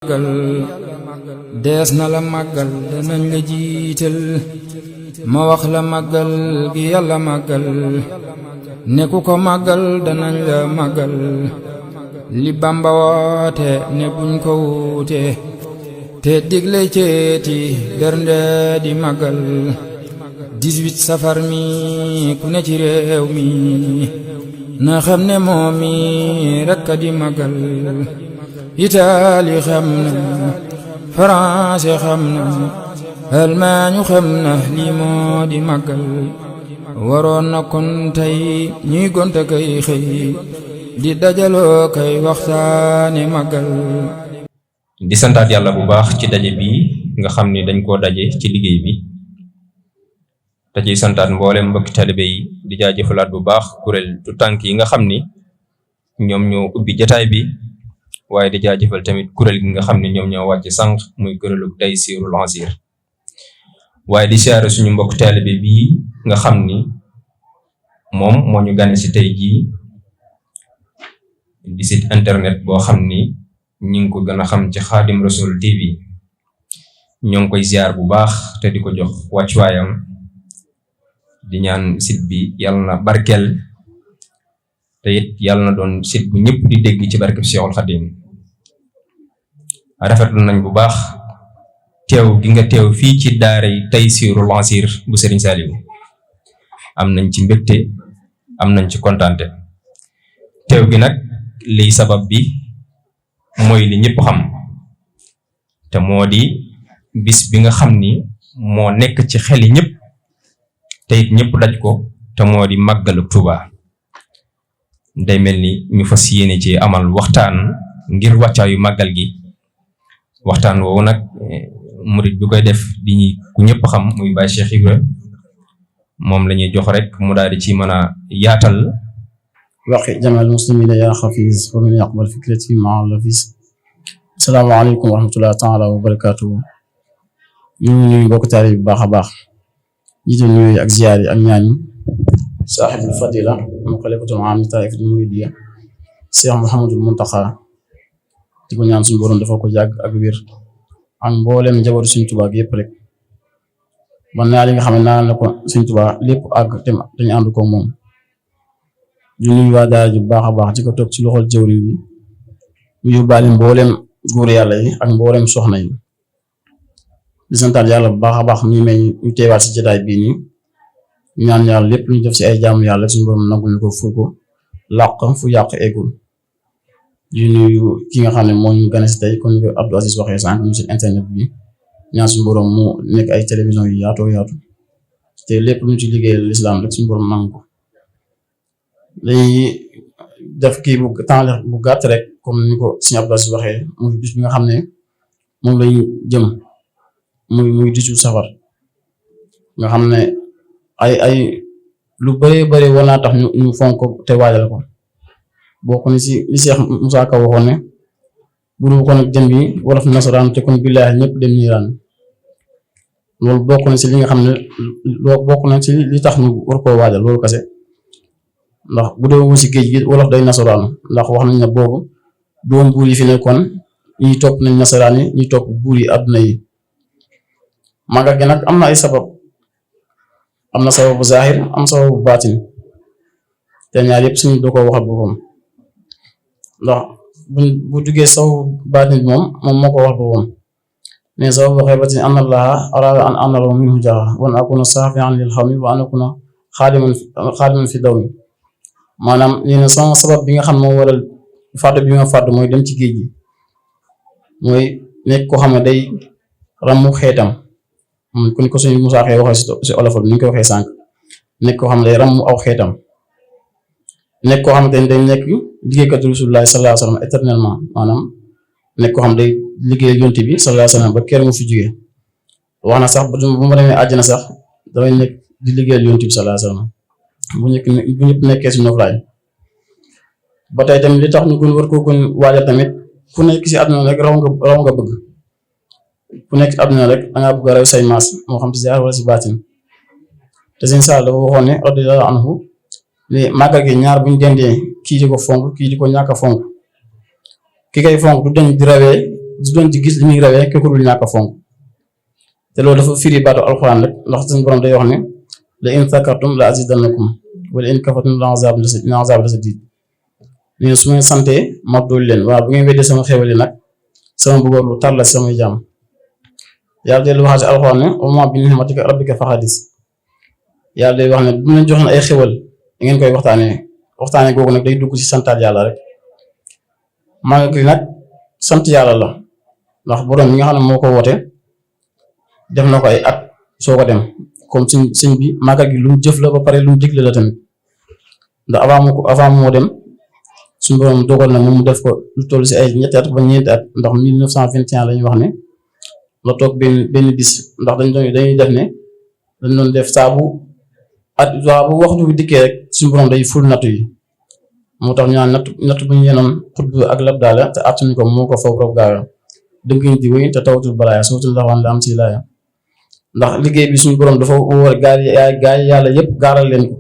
màggal dees na la màggal danañ la jiital ma wax la màggal gi yàlla màggal ne ku ko màggal danañ la màggal li Bamba woote ne buñ ko wuute te digle ceeti bernde di màggal 18 safar mi ku ne ci réew mi na xam ne moom mi rekk di màggal Italie xam na France xam na Allemagne xam na lii moo di màggal waroon na kon tey ñuy gonta kay xëy di dajaloo kay waxtaane màggal. di santaat yàlla bu baax ci daje bi nga xam ni dañ koo daje ci liggéey bi te ciy santaat mboolem mbokki taalibe yi di jaajëfalaat bu baax kuréel tu tànk yi nga xam ni ñoom ñoo ubbi jataay bi waaye di jaajëfal tamit kuréel gi nga xam ne ñoom ñoo wàcc sànq muy kuréelu Taysirul Ansir waaye di siyaare suñu mbokk taalibe bii nga xam ni moom moo ñu gane ci tey jii di site internet boo xam ni ñu ngi ko gën a xam ci Xaadim Rasul TV ñoo ngi koy ziar bu baax te di ko jox wàccuwaayam di ñaan site bi yàlla na barkeel te it yàlla na doon site bu ñëpp di dégg ci barkeb Seexul Xaadim rafetlu nañ bu baax teew gi nga teew fii ci daaray Taysirul Ansir bu Serigne Saliou am nañ ci mbégte am nañ ci kontaante teew gi nag liy sabab bi mooy li ñëpp xam te moo di bis bi nga xam ni moo nekk ci xeli ñëpp te it ñëpp daj ko te moo di màggalu Tuuba day mel ni ñu fas yéene ci amal waxtaan ngir wàccaayu màggal gi waxtaan woowu nag murid bi koy def di ñi ku ñëpp xam muy Baye Cheikh Ibra moom la ñuy jox rek mu daal di ci mën a yaatal waqi jamal muslimina ya xafiz wa min yaqbal fikrati ma lafis assalaamu aleykum wa rahmatullahi taala wa barakatuhu ñu ngi nuyu mbokk taari bu baax a baax jiitu nuyu ak ziyaar yi ak ñaan yi saaxibul fadila mu xalifatul aam taifatul muridiyya Cheikh Mouhamadul Muntaxa di ko ñaan suñu borom dafa ko yàgg ak wér ak mboolem njabootu Sëriñ Tuubaa gi yëpp rek man naa li nga xam ne naan la ko Sëriñ Tuubaa lépp àgg te dañu ànd ko moom di nuyu waa daara ji bu baax a baax di ko toog ci loxol jëwriñ yi mu yóbbaale mboolem góor yàlla yi ak mboolem soxna yi di santaat yàlla bu baax a baax ñu may ñu teewaat si jotaay bii nii ñaan yàlla lépp lu ñu def si ay jaamu yàlla suñu borom nagul ñu ko fu ko làq fu yàq eggul di nuyu ki nga xam ne moo ñu gane si tey kon ko Abdou Aziz waxee sànq ñu si internet bi ñaan suñu borom mu nekk ay télévision yu yaatoo yaatu te lépp lu ñu ci liggéeyal l'islam rek suñu borom nangu ko dañuy def kii bu temps bu gàtt rek comme ni ko Sëriñ Abdou Aziz waxee muy bis bi nga xam ne moom lañu jëm muy 18 safar nga xam ne ay lu bëree bëri war naa tax ñu fonk ko te waajal ko bokk ni si li Cheikh Moussa Ka waxoon ne bu dul ko nag jëm bi wolof nasaraan te kon billaahi ñëpp dem niiraan loolu bokk na si li nga xam ne bokk na si li tax ñu war koo waajal loolu kase ndax bu dee si géej gi wolof day nasaraan ndax wax nañ ne boobu doom buur yi fi nekkoon ñi topp nañ nasaraan yi ñi topp buur yi àdduna yi màggal gi nag am na ay sabab am na sababu zahir am sababu baatin te ñaar yëpp suñu doo ko waxal boppam ndax bu duggee sababu baatin bi moom moo ko waxal boppam ne sababu xaybatin anna allaha arada an anara minhu jaha wa an akuna safian lil xawmi wa an akuna xaadiman fi dawmi maanaam nee na sama sabab bi nga xam moo waral fàddu bi ma fàddu mooy dem ci géej gi mooy nekk koo xam ne day ràmmu xeetam ku ni ko suñu Musaa Xee waxee si olofal ni ñu ko waxee sànq nekk koo xam ne day ràmmu aw xeetam nekk koo xamante ne day nekk liggéeykatu Rasulullaahi sallallaahu alayhi wa sallam éternellement maanaam nekk koo xam ne day liggéey yonent bi sallallaahu alayhi wa sallam ba kër mu fi jógee wax na sax bu ma demee àjjana sax damay nekk di liggéeyal yonent bi sallallaahu alayhi wa sallam bu ñëpp nekkee si noflaay ba tey tamit li tax ñu gën war koo gën waajal tamit ku nekk si àdduna rek raw nga bëgg ku nekk si àdduna rek dangaa bëgg a raw say maas moo xam si ziar wala si baatin te seen saal dafa waxoon ne radiyallaahu anhu ne màggal gi ñaar buñ dendee kii di ko fonk kii di ko ñàkk a fonk ki kay fonk du dañ di rawee di doon ci gis li muy rawee ki ko dul ñàkk a fonk te loolu dafa firi baatu alxuraan rek ndax suñu borom day wax ne la in sakartum la azidannakum wala in kafartum la azab la sadid ne su ngeen sante ma dool leen waaw bu ngeen weddee sama xéwal yi nag sama bëggoon lu tar la samay jàmm yàlla day wax ci alxuraan ne wa ma bi ni'matika rabbika fa hadis yàlla day wax ne bu leen joxoon ay xéwal da ngeen koy waxtaanee googu nag day dugg ci santaat yàlla rek màggal gi nag sant yàlla la ndax borom mi nga xam ne moo ko woote def na ko ay at soo ko dem comme sëñ bi màggal gi lu mu jëf la ba pare lu mu digle la tamit ndax avant moo dem suñu borom dogal na moom mu def ko lu toll si ay ñetti at ba ñeenti at ndax 1921 la ñuy wax ne la toog benn bis ndax dañuy def ne dañ doon def saabu waxtu bi dikkee rek suñu borom day ful nattu yi moo tax ñu naan nattu bu ñu yenoon xutb ak lab daala te attuñu ko moo ko faw rob gaayo dëgg di wéy te tawatul balaaya sootul laxwaan la am si laaya ndax liggéey bi suñu borom dafa wóor gaa yi yàlla yëpp gaaral leen ko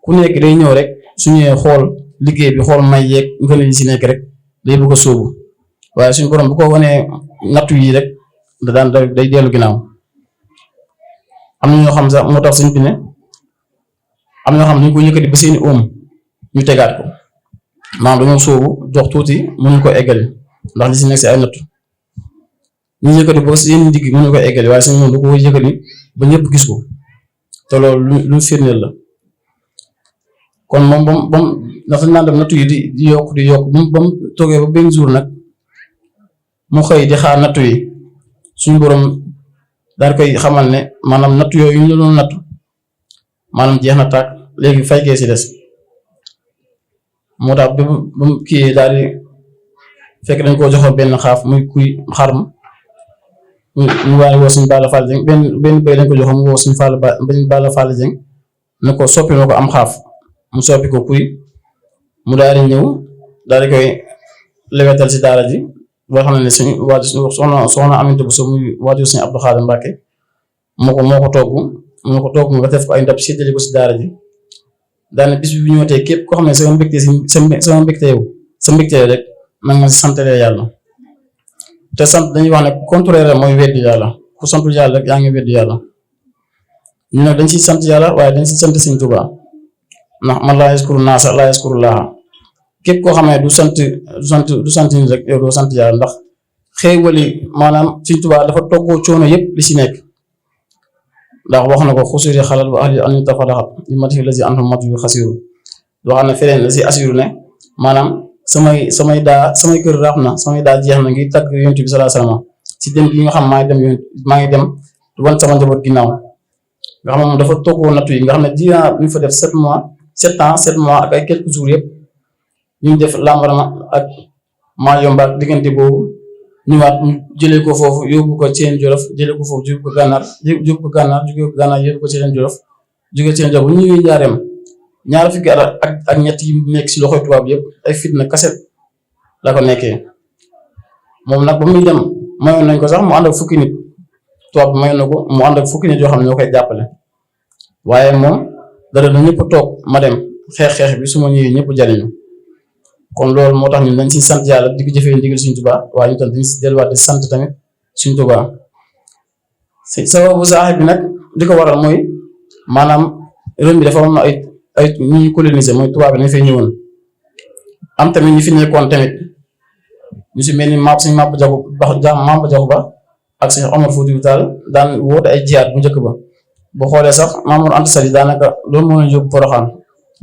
ku nekk day ñëw rek suñuy xool liggéey bi xool may yeeg ngën yi si nekk rek day bëgg a sóobu waaye suñu borom bu ko wanee nattu yi rek da daan day dellu ginnaaw am na ñoo xam sax moo tax suñ bi ne am na ñoo xam ne ñu ko yëkkati ba seeni oom ñu tegaat ko maanaam dañoo sóobu jox tuuti mënuñu ko eggali ndax li si nekk si ay nattu ñu yëkkati ba seen digg mënuñu ko eggali waaye suñu moom da ko yëkkati ba ñëpp gis ko te loolu lu firndeel la kon moom bam ndax dañ naan dem nattu yi di yokk ba mu toogee ba benn jour nag mu xëy di xaar nattu yi suñu borom daal koy xamal ne maanaam nattu yooyu ñu la doon nattu maanaam jeex na tàkk léegi fay gee si des moo tax ba mu kii daal di fekk dañ koo joxoon benn xaaf muy kuy xarm mu waaye woo suñu Balla Fall Dieng benn béy dañ ko joxoon mu woo suñu Balla Fall Dieng ne ko soppi na ko am xaaf mu soppi ko kuy mu daal di ñëw daal di koy lewetal si daara ji boo xam ne suñu waajur soxna Aminata Bousso muy waajur suñu Abdou Khadim Mbacke moo ko togg nga def ko ay ndab séddale ko si daara ji daane bis bi ñëwatee képp koo xam ne sama mbégte yow rek nag ma si santalee yàlla te sant dañuy wax ne contraire mooy weddi yàlla ku santul yàlla rek yaa ngi weddi yàlla ñu nag dañ siy sant yàlla waaye dañ siy sant Sëñ Tuubaa ndax man laa yaskuru naasa laa yaskuru laaha képp koo xam ne du sant nit rek yow doo sant yàlla ndax xéewali maanaam Sëñ Tuubaa dafa toggoo coono yëpp li si nekk ndax wax na ko xusuri xalal wa ahli an tafadaxa li mati la si antum matu yu xasiru wax na feneen la si asiru ne maanaam samay kër raax na samay daa jeex na ngi tagg yonent bi sallallahu alayhi wasallam si dem bi nga xam maa ngi dem wan sama njaboot ginnaaw nga xam ne moom dafa toggoo nattu yi nga xam ne dinaa ñu fa def 7 mois ak ay quelques jours yëpp ñu def lambarama ak maa yomba ak diggante boobu ñëwaat jëlee ko foofu yóbbu ko Ceen Jolof jëlee ko foofu jóge ko gànnaar yóbbu ko Ceen Jolof jóge Ceen Jolof bu ñuy njaareem ñaar fukki at ak ñett yi nekk si loxoy tubaab yëpp ay fitna kaset la ko nekkee moom nag ba muy dem mayoon nañ ko sax mu ànd ak fukki nit tubaab bi mayoon na ko mu ànd ak fukki nit yoo xam ne ñoo koy jàppale waaye moom dara na ñëpp toog ma dem xeex bi su ma ñëwee ñëpp jariñu kon loolu moo tax ñun dañ siy sant yàlla di ko jëfee ndigal Sëñ Tuubaa waaye ñu tam dañ si delluwaat di sant tamit Sëñ Tuubaa sababu saaxe bi nag di ko waral mooy maanaam réew mi dafa am ay ñu colonisé mooy tubaab bi dañ fay ñëwoon am tamit ñi fi nekkoon tamit ñu si mel ni Sëñ Maba Jaxu Ba ak Sëñ Omar Foutiyou Tall daan woote ay jihaad bu njëkk ba boo xoolee sax Mamour Anta Sali daanaka loolu moo leen yóbbu Poroxaan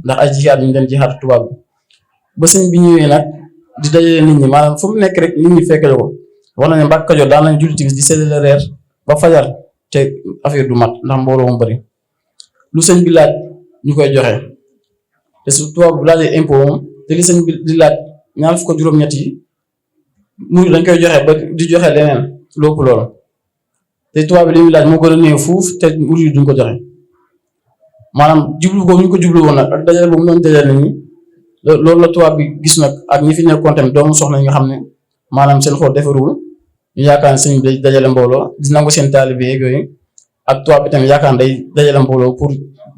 ndax ay jihaad ñu leen jihaad tubaab bi ba sëñ bi ñëwee nag di dajale nit ñi maanaam fu mu nekk rek nit ñi fekkee ko wax nañu Mbàkke Kajoor daan nañ julli timis di séddale reer ba fajar te affaire du mat ndax mbooloo mu bari lu sëñ bi laaj ñu koy joxe te su tubaab bu laajee impôt moom te li sëñ bi di laaj ñaar fukk juróom-ñett yi mu dañ koy joxe ba di joxe leneen lépp loolu te tubaab bi li muy laaj moo gën a néew fuuf te murid yi duñ ko joxe maanaam jublu boobu ñu ko jublu woon nag ak dajale boobu noonu dajale nit ñi loolu la tubaab bi gis nag ak ñi fi nekkoon tamit doomu soxna yi nga xam ne maanaam seen xool defarul ñu yaakaar ne sëñ bi day dajale mbooloo di nangu seen taalibe yeeg yooyu ak tubaab bi tamit yaakaar day dajale mbooloo pour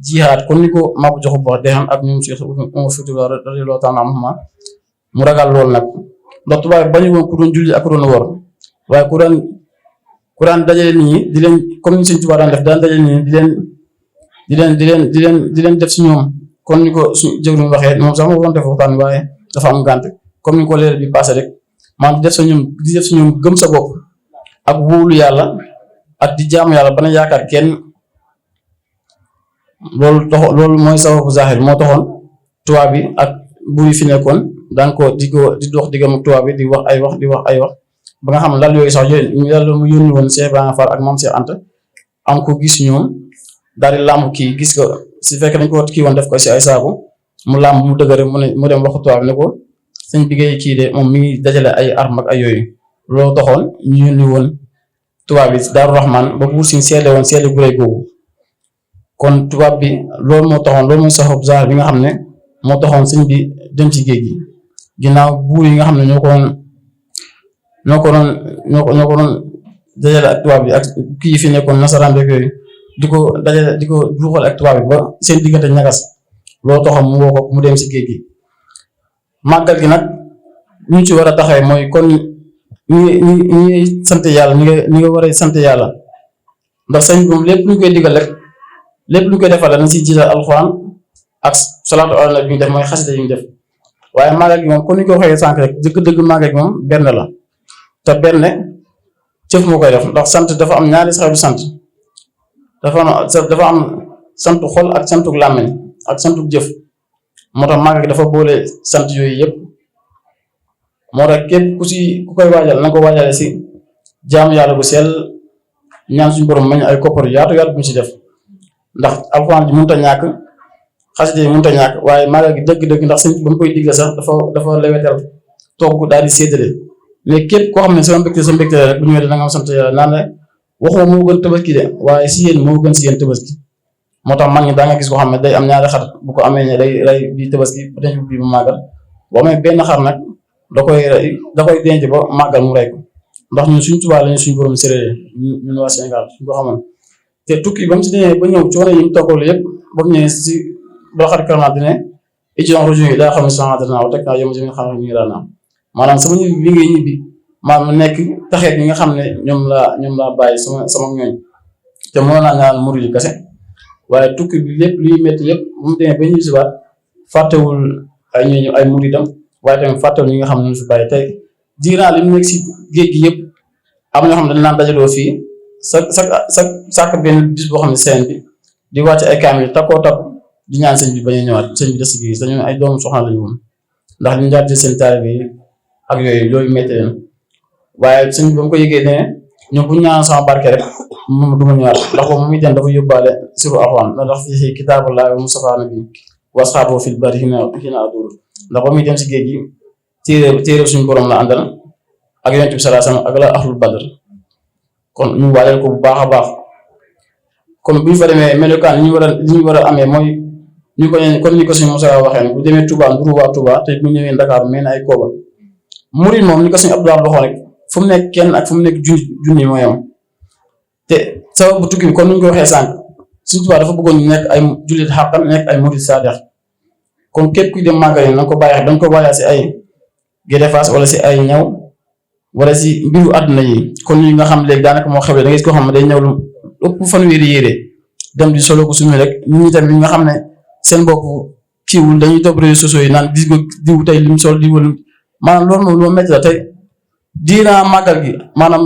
jihaad kon ni ko Maba Jaxu Ba dexam ak ñoom Cheikh Omar Foutiyou radiyallahu ta'ala anhuma mu ragal loolu nag ndax tubaab bañu woon ku doon julli ak ku doon woor waaye ku daan dajale nit ñi di leen comme ni Sëñ Tuubaa daan def daan dajale nit ñi di leen def si ñoom kon ni ko suñu jëwriñ waxee moom sax ma waroon def waxtaan waaye dafa am gànt comme ni ko leer bi passé rek maanaam di def sa ñoom gëm sa bopp ak wóolu yàlla ak di jaamu yàlla bana yaakaar kenn loolu mooy sababu zahir moo taxoon tubaab bi ak buur yi fi nekkoon daan ko di dox diggam ak tubaab bi di wax ay wax ba nga xam ne lal yooyu sax yàlla mu yónni woon Cheikh Ibrahima Fall ak Mame Cheikh Anta am ko gis ñoom daal di làmb kii gis ko si fekk dañ ko kii woon def ko si ay saabu mu làmb mu dëgër mu dem waxu tubaab bi ne ko sëñ bi ngay kii de moom mi ngi dajale ay arme ak ay yooyu loolu taxoon ñu yónni woon tubaab bi Daaru Rahman ba buur si seede woon seede gu rëy googu kon tubaab bi loolu moo taxoon loolu mooy saxob zahir bi nga xam ne moo taxoon sëñ bi dem ci géej gi ginnaaw buur yi nga xam ne ñoo ko doon dajale ak tubaab bi ak kii fi nekkoon nasaraan beeg yooyu di ko dajale di ko duuxal ak tubaab bi ba seen diggante ñagas loolu taxoon mu woo ko mu dem si géej gi màggal gi nag ñu ci war a taxawee mooy kon ñi sant yàlla ñi nga war a sant yàlla ndax sëñ bi moom lépp lu ñu koy digal rek lépp lu ñu koy defal la na si jiital alxuraan ak salaatu ala nabi bi ñu def mooy xasida yi ñu def waaye màggal gi moom kon ni ko waxee sànq rek dëgg màggal gi moom benn la te benn cëf moo koy def ndax sant dafa am ñaari xeetu sant dafa am santu xol ak santu làmmiñ ak santu jëf moo tax màggal gi dafa boole sant yooyu yëpp moo tax képp ku koy waajal na ko waajale si jaamu yàlla bu sell ñaan suñu borom mañ ay koppar yaatu bu ñu si def ndax alxuraan ji mënut a ñàkk xasida yi mënut a ñàkk waaye màggal gi dëgg-dëgg ndax sëñ ba mu koy digle sax dafa lewetal togg daal di séddale mais képp koo xam ne sa mbégte rek bu ñëwee da nga sant yàlla naan la waxoo moo gën tabaski de waaye si yéen moo gën si yéen tabaski moo tax mag ñi daa nga gis koo xam ne day am ñaari xar bu ko amee ne day rey bii tabaski denc bii bu màggal boo amee benn xar nag da koy denc ba màggal mu rey ko ndax ñun suñ tubaab lañu suñ borom séréer ñun waa Sénégal suñ ko xamoon te tukki ba mu si demee ba ñëw coono yi mu toggal yëpp ba mu ñëwee si doo xar karamaat dine étion région yi daa xam ne sanatnaaw teg naa yom si nga xam ne ñu daanaa maanaam sama ñibbi bi ngay ñibbi maanaam nekk taxeet ñi nga xam ne ñoom laa bàyyi sama ñooñ te mënoon naa ñaan murid yi kese waaye tukki bi lépp luy métti lépp bu mu demee ba ñu si waat fàttewul ay ñooñu ay muridam waaye tamit fàttewul ñi nga xam ne ñu fi bàyyi tey diiraan li mu nekk si géej gi yëpp am ñoo xam ne dañ naan dajaloo fii sàkk benn bis boo xam ne seen bi di wàcc ay kaamil takkoo takku di ñaan sëñ bi bañ a ñëwaat sëñ bi des si géej dañu ay doomu soxna lañu woon ndax li ñu daal di seen taalibe yi ak yooyu métti leen waaye sëñ bi ba mu ko yëgee ne ñoom bu ñu ñaanal sama barke rek moom du ma ñëwaat ndax boobu muy dem dafa yóbbaale siru alxuraan ndax fii kitaabullaahi wa Mustafaa nabi wasxaaboo fil bari xina adur ndax ba muy dem si géej gi téere suñu borom la àndal ak yonent bi sallallahu alayhi wasallam ak la ahlul badr kon ñu waajal ko bu baax a baax comme bu ñu fa demee melokaan li ñu war a amee mooy ñu ko kon ni ko suñu Moussa waxee bu demee Touba nduru waa Touba te bu ñëwee Dakar mel na ay kooba murid moom ni ko suñu Abdoulaye waxoon rek fu mu nekk kenn ak fu mu nekk junni mooy am te sababu tukki bi comme ni ñu ko waxee sànq suñu Touba dafa bëggoon ñu nekk ay jullit xàqan nekk ay murid sadex kon képp kuy dem màggal yi na nga ko bàyyi xel da nga ko bàyyi si ay gédefaas wala si ay ñaw wala si mbiru àdduna yi kon ñi nga xam léegi daanaka moo xewle da ngay gis koo xam ne day ñëw lu ëpp fanweeri yére dem di solo ko suñu rek ñi tamit ñi nga xam ne seen bopp kiiwul dañuy topp réseaux sociaux yi naan gis ko diw tey lim sol diwul maanaam loolu moom lu ma métti la tey diina màggal gi maanaam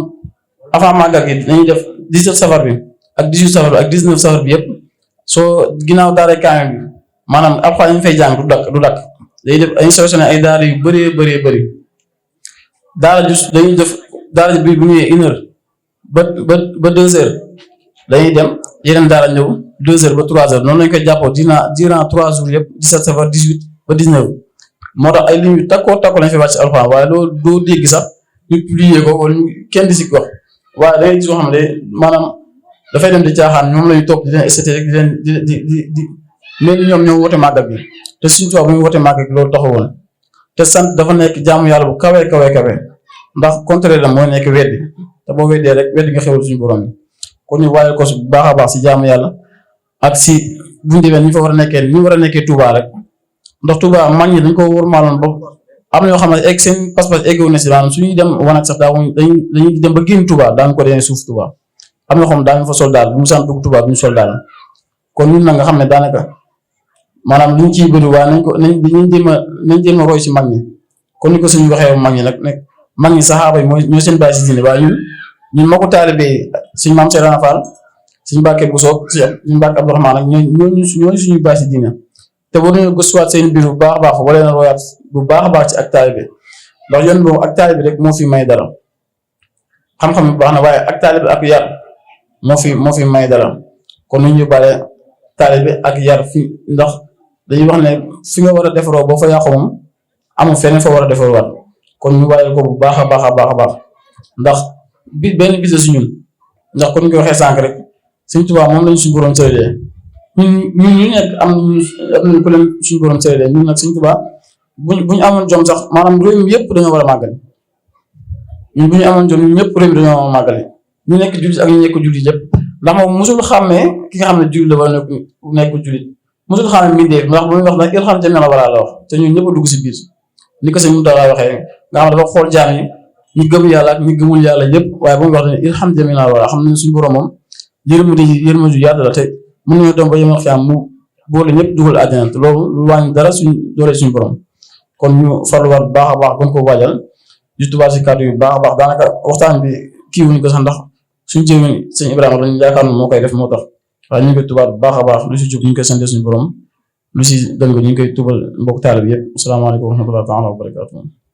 avant màggal gi dañuy def 17 safar bi ak 18 safar bi ak 19 safar bi yëpp soo ginnaaw daara kaamil bi maanaam alxuraan yi ñu fay jàng du dakk day def ay solution ay daara yu bëree bëri daara dañuy def daara bi bu ñëwee 1 heure ba 2 heures dañuy dem yeneen daara ñëw 2 heures ba 3 heures noonu lañ koy jàppoo durant 3 jours yëpp 17 safar 18 ba 19 moo tax ay lim yu takkoo lañ fi wàcc ci alxuraan waaye doo dégg sax ñu publier ko wala kenn di si wax waaye da ngay gis yoo xam ne maanaam dafay dem di caaxaan ñoom la ñu topp di leen estaté rek di mel ni ñoom ñoo wote màggal bi te suñu tubaab bu ñu wote màggal bi loolu taxu woon te sant dafa nekk jaamu yàlla bu kawe ndax contraire la mooy nekk weddi te boo weddee rek weddi nga xewal suñu borom bi kon ñu waayal ko bu baax a baax si jaamu yàlla ak si buñu demee ñu fa war a nekkee Touba rek ndax Touba mag ñi dañ ko wërmaaloon ba am na ñoo xam ne egg seen pas-pas eggoon na si maanaam suñuy dem wanag sax dañuy dem ba génn Touba daan ko dee suuf Touba am na xam daañu fa sol daal bu mu sant dugg Touba bu ñu sol daal kon ñun nag nga xam ne daanaka maanaam liñ ciy bëri waaye nañ jéem a roy si mag ñi kon ni ko suñu waxee mag ñi nag ne mag ñi saxaaba yi ñoo seen bàyyi si diine waaye ñun ma ko taalibe suñu maam Seydina Fall suñu Mbàkke Bousso suñu Mbàkke Abdourahmane ak ñooñu suñu bàyyi si diine te war nañoo gëstuwaat seen biir bu baax a baax wala na royaat bu baax a baax ci ak taalibe ndax yoon boobu ak taalibe rek moo fi may dara xam-xam bu baax na waaye ak taalibe ak yar moo fi may dara kon nu ñu bale taalibe ak yar fi ndax dañuy wax ne fi nga war a defaroo boo fa yàqu moom amul feneen fa war a defarwaat kon ñu bàyyi ko bu baax a baax a baax a baax ndax benn bis la si ñun ndax kon ñu ko waxee sànq rek Sëñ Tuubaa moom lañ suñu borom sërilee ñun ñu nekk am nañ ko leen suñu borom sërilee ñun nag Sëñ Tuubaa buñ amoon jom sax maanaam réew mi yëpp dañoo war a màggali ñun bu ñu amoon jom ñun ñëpp réew mi dañoo war a màggali ñu nekk jullit ak ñu nekk jullit yëpp ndax moom mosul xàmmee ki nga xam ne jullit la wala nekk jullit mosul xàmmee mbindeef ndax bu muy wax nag irham jamii'al waraa la wax te ñun ñëpp a dugg si biir ni ko sëñ Mountakha waxee nga xam ne dafa xool jaam yi ñi gëm yàlla ak ñi gëmul yàlla yëpp waaye bu muy wax ne irham jamii'al waraa xam ne suñu borom moom yërmande ju yaatu la te mën nañoo dem ba yemal xiyaam mu boole ñëpp dugal àjjana te loolu lu wàññi dara suñ doole suñu borom kon ñu farluwaat bu baax a baax gën ko waajal di tubaab si kàddu yu baax a baax daanaka waxtaan bi kii wuñu ko sax ndax suñu jëwee sëñ Ibrahima dañu yaakaar ne moo koy def moo tax waaye ñu ngi koy tubaab bu baax a baax lu si jub ñu ngi koy sant suñu borom lu si dëng ñu ngi koy tubal mbokk taalibe bi yëpp asalaamaaleykum wa rahmatullahi taala wa barakaatuh